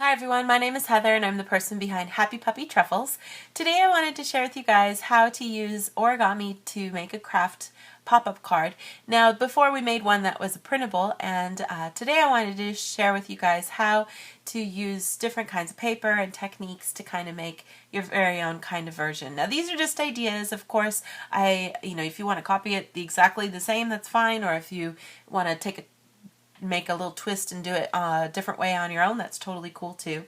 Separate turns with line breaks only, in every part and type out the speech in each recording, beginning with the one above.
Hi everyone, my name is Heather and I'm the person behind Happy Puppy Truffles. Today I wanted to share with you guys how to use origami to make a craft pop-up card. Now before we made one that was a printable, and today I wanted to share with you guys how to use different kinds of paper and techniques to kind of make your very own kind of version. Now these are just ideas, of course. If you want to copy it exactly the same, that's fine, or if you want to make a little twist and do it a different way on your own, that's totally cool too.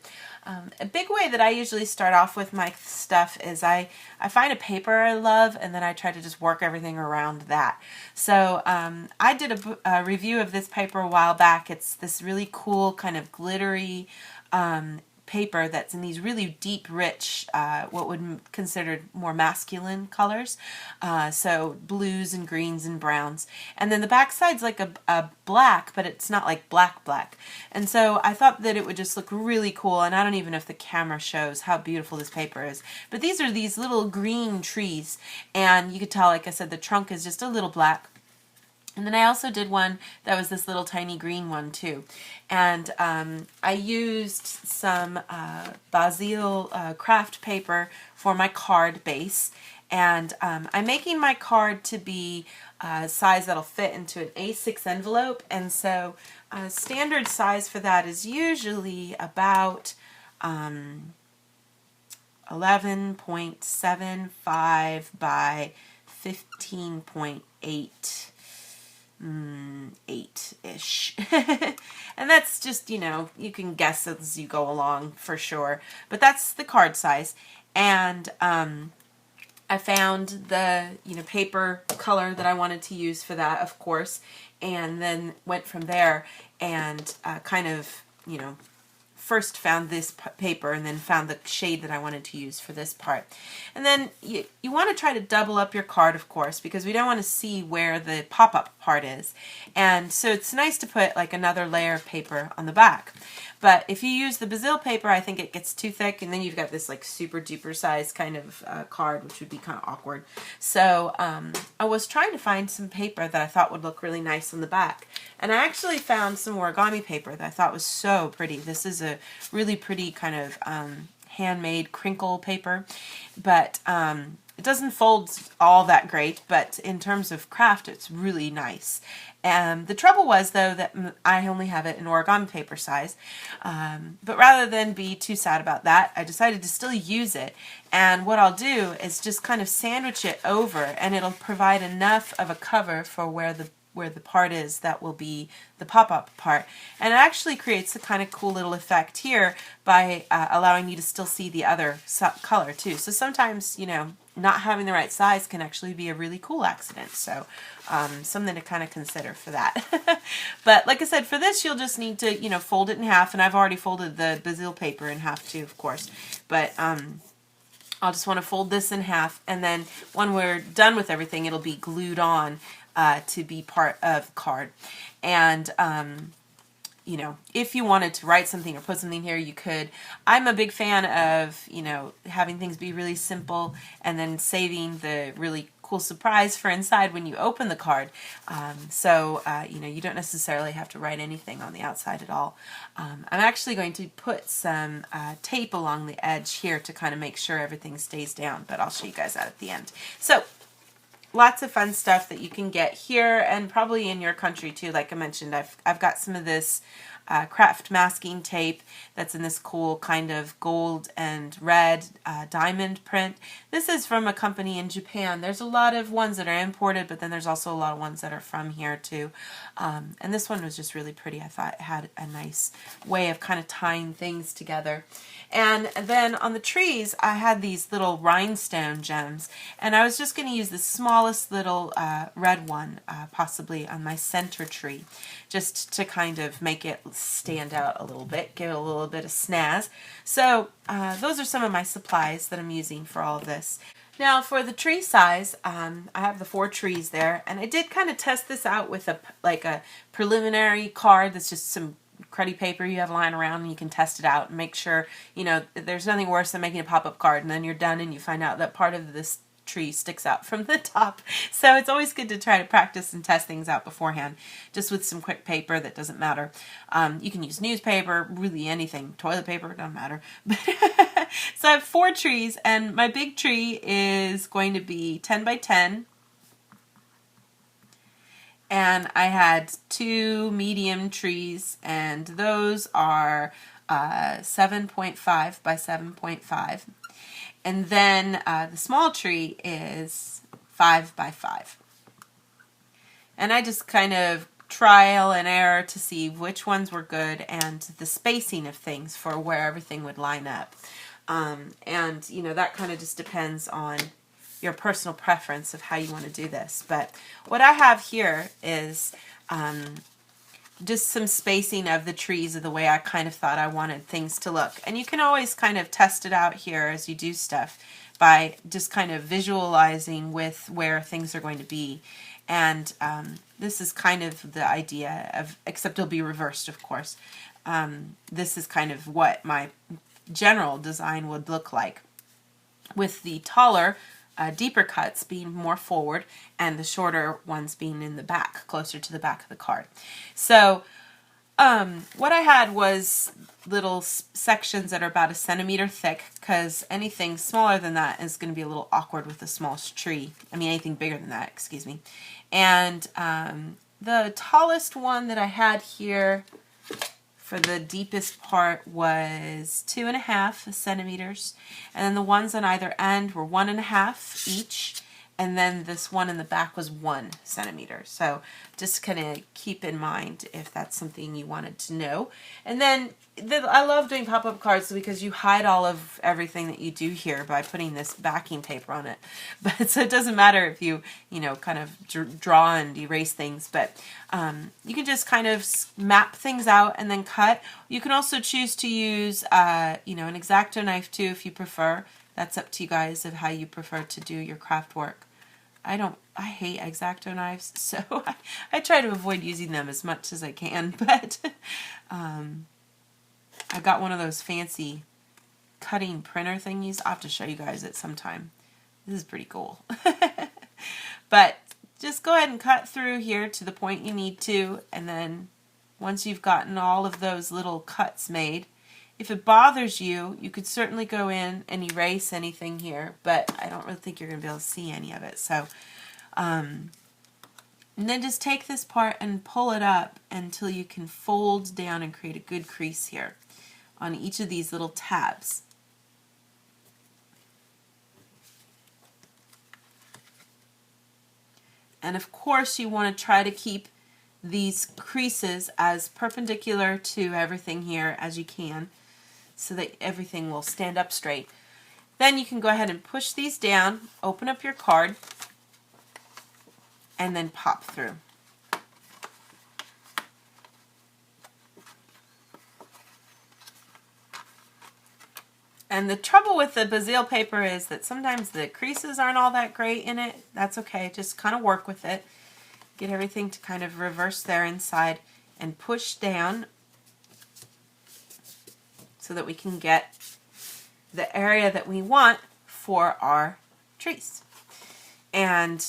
A big way that I usually start off with my stuff is I find a paper I love and then I try to just work everything around that. So I did a review of this paper a while back. It's this really cool kind of glittery paper that's in these really deep, rich, what would be considered more masculine colors. So blues and greens and browns. And then the back side's like a black, but it's not like black. And so I thought that it would just look really cool, and I don't even know if the camera shows how beautiful this paper is. But these are these little green trees, and you could tell, like I said, the trunk is just a little black. And then I also did one that was this little tiny green one too. And I used some Basil craft paper for my card base. And I'm making my card to be a size that'll fit into an A6 envelope. And so standard size for that is usually about 11.75 by 15.8. 8-ish. And that's just, you can guess as you go along for sure. But that's the card size. And I found the, paper color that I wanted to use for that, of course. And then went from there and first found this paper and then found the shade that I wanted to use for this part. And then you want to try to double up your card, of course, because we don't want to see where the pop-up part is. And so it's nice to put like another layer of paper on the back. But if you use the Basil paper, I think it gets too thick, and then you've got this like super duper size kind of card, which would be kind of awkward. So I was trying to find some paper that I thought would look really nice on the back. And I actually found some origami paper that I thought was so pretty. This is a really pretty kind of handmade crinkle paper, but it doesn't fold all that great, but in terms of craft, it's really nice. And the trouble was, though, that I only have it in origami paper size. But rather than be too sad about that, I decided to still use it. And what I'll do is just kind of sandwich it over, and it'll provide enough of a cover for where the part is that will be the pop-up part. And it actually creates a kind of cool little effect here by allowing you to still see the other color too. So sometimes, not having the right size can actually be a really cool accident. So something to kind of consider for that. But like I said, for this you'll just need to, fold it in half. And I've already folded the Basil paper in half too, of course. But I'll just want to fold this in half, and then when we're done with everything, it'll be glued on to be part of the card. And if you wanted to write something or put something here, you could. I'm a big fan of, having things be really simple and then saving the really cool surprise for inside when you open the card. You don't necessarily have to write anything on the outside at all. I'm actually going to put some tape along the edge here to kind of make sure everything stays down, but I'll show you guys that at the end. So lots of fun stuff that you can get here and probably in your country too. Like I mentioned, I've got some of this craft masking tape that's in this cool kind of gold and red diamond print. This is from a company in Japan. There's a lot of ones that are imported, but then there's also a lot of ones that are from here too. And this one was just really pretty. I thought it had a nice way of kind of tying things together. And then on the trees, I had these little rhinestone gems, and I was just going to use the smallest little red one, possibly on my center tree, just to kind of make it stand out a little bit, give it a little bit of snazz. So those are some of my supplies that I'm using for all of this. Now for the tree size, I have the 4 trees there, and I did kind of test this out with a preliminary card that's just some cruddy paper you have lying around, and you can test it out and make sure, there's nothing worse than making a pop-up card and then you're done and you find out that part of this tree sticks out from the top. So it's always good to try to practice and test things out beforehand, just with some quick paper that doesn't matter. You can use newspaper, really anything, toilet paper, doesn't matter. So I have 4 trees, and my big tree is going to be 10 by 10. And I had 2 medium trees, and those are 7.5 by 7.5. And then the small tree is 5 by 5. And I just kind of trial and error to see which ones were good and the spacing of things for where everything would line up. And, you know, that kind of just depends on your personal preference of how you want to do this. But what I have here is just some spacing of the trees of the way I kind of thought I wanted things to look. And you can always kind of test it out here as you do stuff by just kind of visualizing with where things are going to be. And this is kind of the idea of, except it'll be reversed, of course. This is kind of what my general design would look like, with the taller, deeper cuts being more forward and the shorter ones being in the back, closer to the back of the card. So what I had was little sections that are about 1 centimeter thick, because anything smaller than that is going to be a little awkward with the smallest tree. I mean, anything bigger than that, excuse me. And the tallest one that I had here for the deepest part was 2.5 centimeters, and then the ones on either end were 1.5 each, and then this one in the back was 1 centimeter. So just kind of keep in mind if that's something you wanted to know. And then I love doing pop-up cards because you hide all of everything that you do here by putting this backing paper on it. But so it doesn't matter if you know, kind of draw and erase things, but you can just kind of map things out and then cut. You can also choose to use, you know, an X-Acto knife too if you prefer. That's up to you guys of how you prefer to do your craft work. I hate X-Acto knives, so I try to avoid using them as much as I can, but I got one of those fancy cutting printer thingies. I'll have to show you guys it sometime. This is pretty cool. But just go ahead and cut through here to the point you need to, and then once you've gotten all of those little cuts made, if it bothers you, you could certainly go in and erase anything here, but I don't really think you're going to be able to see any of it. So, and then just take this part and pull it up until you can fold down and create a good crease here on each of these little tabs. And of course you want to try to keep these creases as perpendicular to everything here as you can, so that everything will stand up straight. Then you can go ahead and push these down, open up your card, and then pop through. And the trouble with the Bazille paper is that sometimes the creases aren't all that great in it. That's okay, just kind of work with it. Get everything to kind of reverse there inside and push down so that we can get the area that we want for our trees. And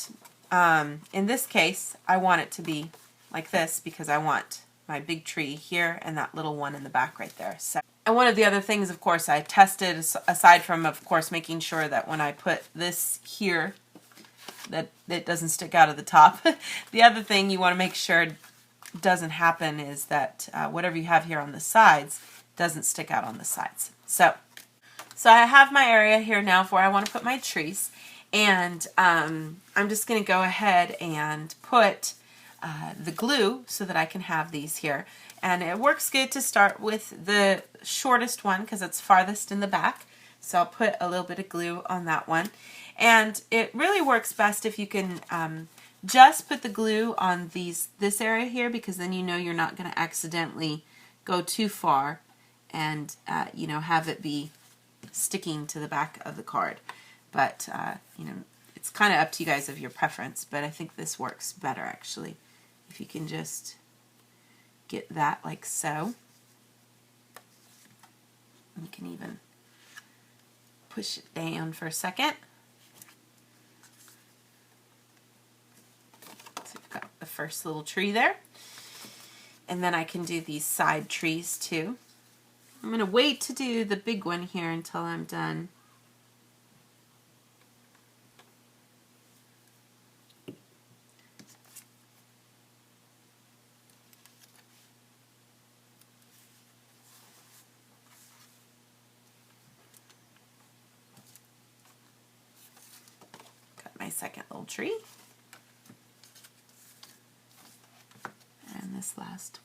in this case, I want it to be like this because I want my big tree here and that little one in the back right there. So, and one of the other things, of course, I tested, aside from, of course, making sure that when I put this here, that it doesn't stick out of the top. The other thing you want to make sure doesn't happen is that whatever you have here on the sides doesn't stick out on the sides. So I have my area here now for where I want to put my trees, and I'm just going to go ahead and put the glue so that I can have these here. And it works good to start with the shortest one because it's farthest in the back. So I'll put a little bit of glue on that one. And it really works best if you can just put the glue on this area here, because then you know you're not going to accidentally go too far and you know, have it be sticking to the back of the card. But you know, it's kind of up to you guys of your preference, but I think this works better actually. If you can just get that like so. You can even push it down for a second. first little tree there. And then I can do these side trees too. I'm going to wait to do the big one here until I'm done. Got my second little tree. And this last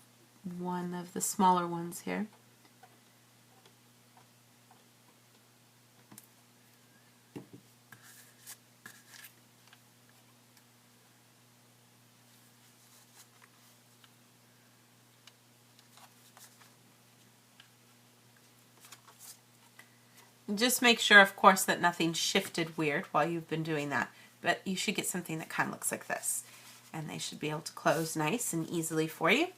one of the smaller ones here. Just make sure, of course, that nothing shifted weird while you've been doing that. But you should get something that kind of looks like this. And they should be able to close nice and easily for you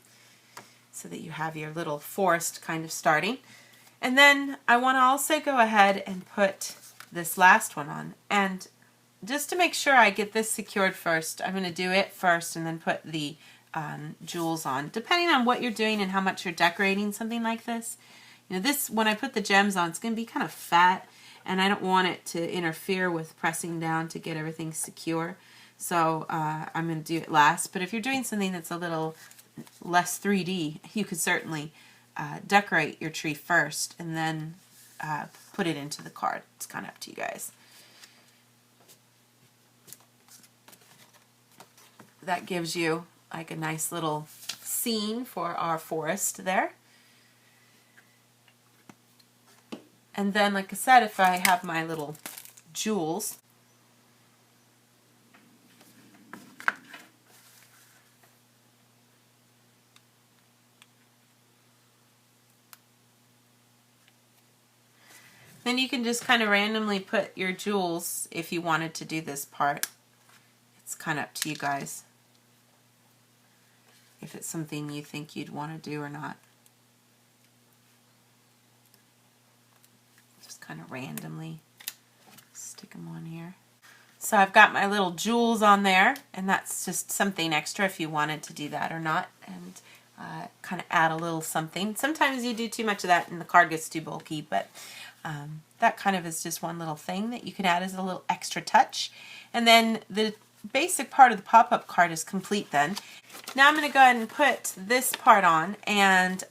so that you have your little forest kind of starting. And then I want to also go ahead and put this last one on. And just to make sure I get this secured first, I'm going to do it first and then put the jewels on. Depending on what you're doing and how much you're decorating something like this. You know, this, when I put the gems on, it's going to be kind of fat, and I don't want it to interfere with pressing down to get everything secure. So I'm going to do it last. But if you're doing something that's a little less 3D, you could certainly decorate your tree first and then put it into the card. It's kind of up to you guys. That gives you like a nice little scene for our forest there. And then, like I said, if I have my little jewels, then you can just kind of randomly put your jewels if you wanted to do this part. It's kind of up to you guys if it's something you think you'd want to do or not. Kind of randomly stick them on here. So I've got my little jewels on there, and that's just something extra if you wanted to do that or not, and kind of add a little something. Sometimes you do too much of that and the card gets too bulky, but that kind of is just one little thing that you can add as a little extra touch. And then the basic part of the pop-up card is complete then. Now I'm going to go ahead and put this part on, and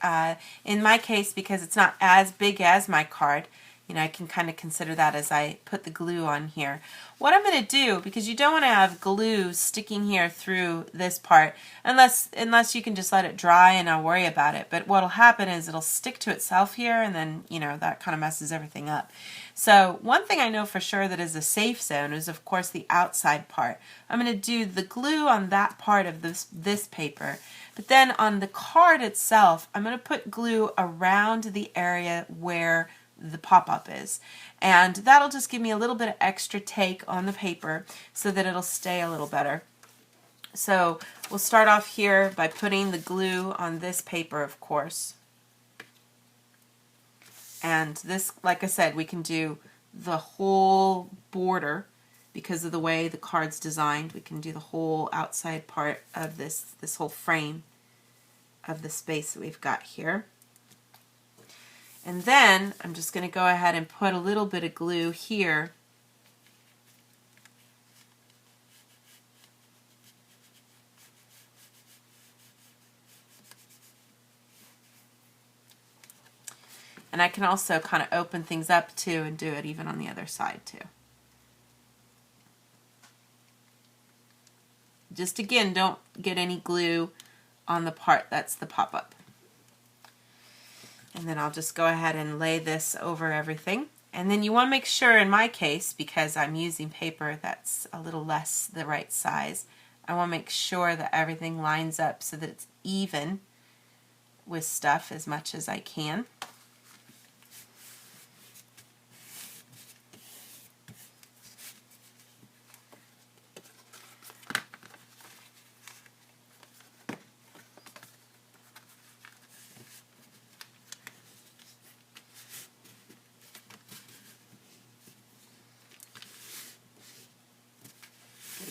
in my case, because it's not as big as my card, you know, I can kind of consider that as I put the glue on here. What I'm going to do, because you don't want to have glue sticking here through this part, unless you can just let it dry and not worry about it. But what'll happen is it'll stick to itself here, and then, you know, that kind of messes everything up. So one thing I know for sure that is a safe zone is, of course, the outside part. I'm going to do the glue on that part of this paper. But then on the card itself, I'm going to put glue around the area where the pop-up is, and that'll just give me a little bit of extra take on the paper so that it'll stay a little better. So we'll start off here by putting the glue on this paper, of course, and this, like I said, we can do the whole border because of the way the card's designed. We can do the whole outside part of this whole frame of the space that we've got here. And then I'm just going to go ahead and put a little bit of glue here and I can also kind of open things up too and do it even on the other side too. Just again, don't get any glue on the part that's the pop-up. And then I'll just go ahead and lay this over everything. And then you want to make sure, in my case, because I'm using paper that's a little less the right size, I want to make sure that everything lines up so that it's even with stuff as much as I can.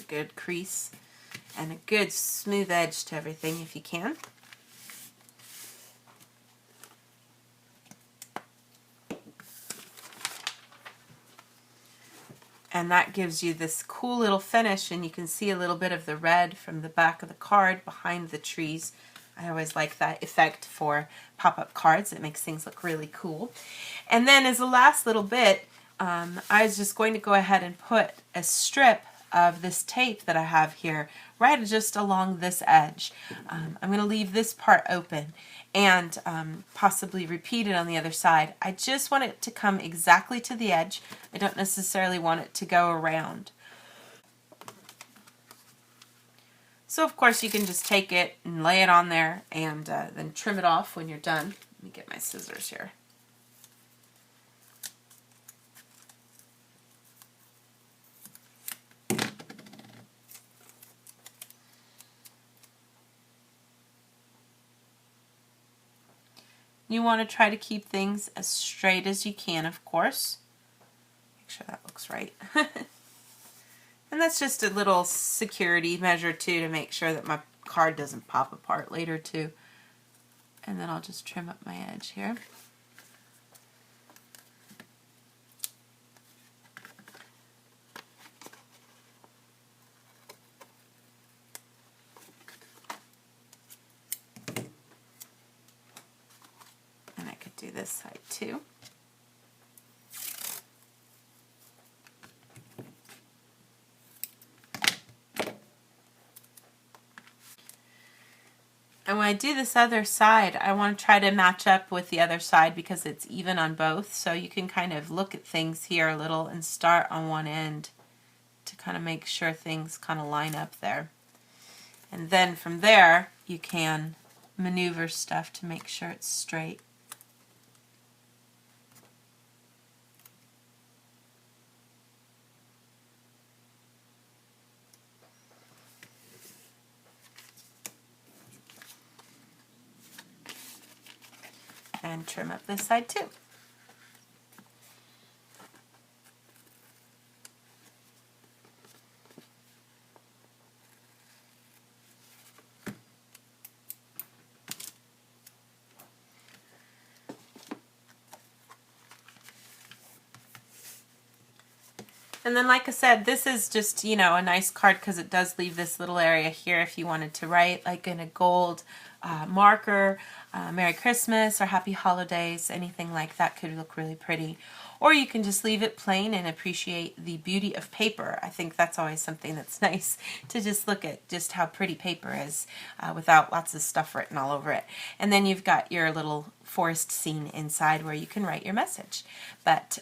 Good crease, and a good smooth edge to everything if you can. And that gives you this cool little finish, and you can see a little bit of the red from the back of the card behind the trees. I always like that effect for pop-up cards. It makes things look really cool. And then as a last little bit, I was just going to go ahead and put a strip of this tape that I have here right just along this edge. I'm going to leave this part open and possibly repeat it on the other side. I just want it to come exactly to the edge. I don't necessarily want it to go around. So of course you can just take it and lay it on there and then trim it off when you're done. Let me get my scissors here. You want to try to keep things as straight as you can, of course. Make sure that looks right. And that's just a little security measure too, to make sure that my card doesn't pop apart later too. And then I'll just trim up my edge here. Do this side too. And when I do this other side, I want to try to match up with the other side because it's even on both. So you can kind of look at things here a little and start on one end to kind of make sure things kind of line up there. And then from there, you can maneuver stuff to make sure it's straight. And trim up this side too. And then like I said, this is just, you know, a nice card because it does leave this little area here if you wanted to write like in a gold marker, Merry Christmas or Happy Holidays, anything like that could look really pretty. Or you can just leave it plain and appreciate the beauty of paper. I think that's always something that's nice to just look at just how pretty paper is without lots of stuff written all over it. And then you've got your little forest scene inside where you can write your message. But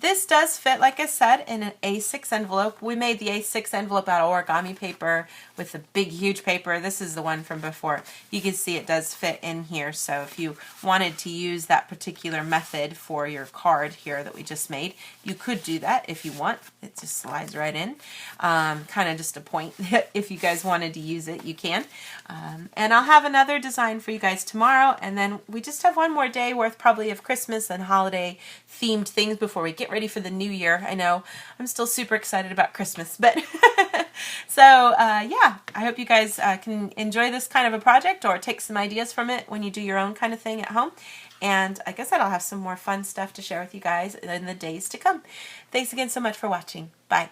this does fit, like I said, in an A6 envelope. We made the A6 envelope out of origami paper with a big, huge paper. This is the one from before. You can see it does fit in here. So if you wanted to use that particular method for your card here that we just made, you could do that if you want. It just slides right in. Kind of just a point that if you guys wanted to use it, you can. And I'll have another design for you guys tomorrow. And then we just have one more day worth probably of Christmas and holiday themed things before we get ready for the new year. I know I'm still super excited about Christmas, but so yeah, I hope you guys can enjoy this kind of a project or take some ideas from it when you do your own kind of thing at home. And like I said, I'll have some more fun stuff to share with you guys in the days to come. Thanks again so much for watching. Bye.